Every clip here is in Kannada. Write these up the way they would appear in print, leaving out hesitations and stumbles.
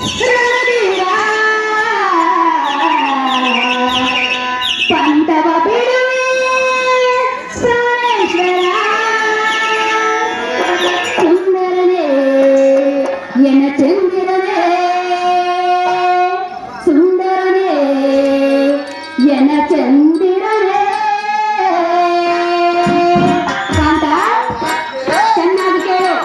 ರಣಧೀರ ಪಂಥವ ಬಿಡುವೆ ಪ್ರಾಣೇಶ್ವರ ಸುಂದರನೇ ಎನ ಚಂದಿರನೇ ಸುಂದರನೇ ಎನ ಚಂದಿರನೇ ಕಾಂತ ಚೆನ್ನಾಗಿ ಕೇಳು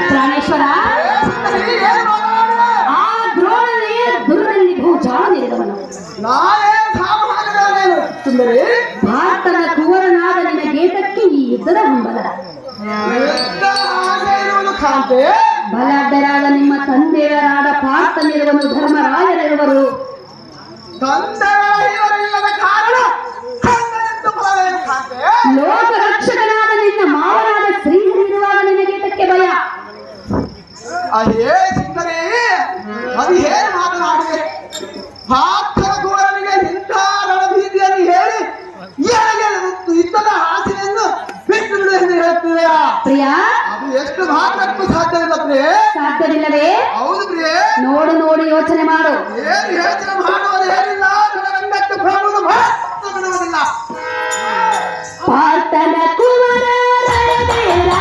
ಪ್ರಾಣೇಶ್ವರ ಆ ದ್ರೋಣನೇ ದುರ್ಗದಲ್ಲಿ ಬಹುಜಾಣ ನೀಡಿದವನು ಭಾರತದ ಕುವರನಾದ ನಿನ್ನ ಗೇಟಕ್ಕೆ ಈ ಯುದ್ಧದ ಹುಂಬಲ ಬಲಾಢ್ಯರಾದ ನಿಮ್ಮ ತಂದೆಯರಾದ ಪಾರ್ಥನಿರುವನು ಧರ್ಮರಾಯರಿರುವರು ಲೋಕ ರಕ್ಷಕನಾದ ನಿನ್ನ ಮಾವನಾದ ಶ್ರೀಹರಿರುವಾಗ ನಿನ್ನ ಗೇಟಕ್ಕೆ ಭಯ ಅದೇ ಸುಂದರಿ ಅದು ಹೇಗೆ ಮಾತನಾಡಿದೆ ಪಾರ್ಥನ ಕುವರನಿಗೆ ಇಂಥ ರಣಭೀತಿಯನ್ನು ಹೇಳಿ ಯುದ್ಧದ ಆಸೆಯನ್ನು ಬಿಟ್ಟು ಬಿಡು ಎಂದು ಹೇಳುತ್ತಿದೆಯಾ ಪ್ರಿಯ ಅದು ಎಷ್ಟು ಮಾತ್ರಕ್ಕೂ ಸಾಧ್ಯವಿಲ್ಲ ಪ್ರಿಯೆ ಸಾಧ್ಯವಿಲ್ಲವೇ ಹೌದು ಪ್ರಿಯೆ ನೋಡು ನೋಡಿ ಯೋಚನೆ ಮಾಡು ಏನು ಯೋಚನೆ ಮಾಡುವುದು ಏನಿಲ್ಲ ರಂಗಕ್ಕೆ ಹೋಗುವುದು ಮಾತ್ರ ಬಿಡುವುದಿಲ್ಲ ಪಾರ್ಥನ ಕುವರ ರಣಧೀರ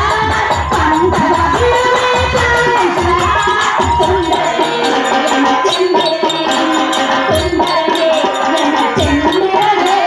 ಪಂಥವ ಬಿಡುವೆ ಪ್ರಾಣೇಶ್ವರ ಸುಂದರನೇ ಎನ ಚಂದಿರನೇ ಸುಂದರನೇ ಎನ ಚಂದಿರನೇ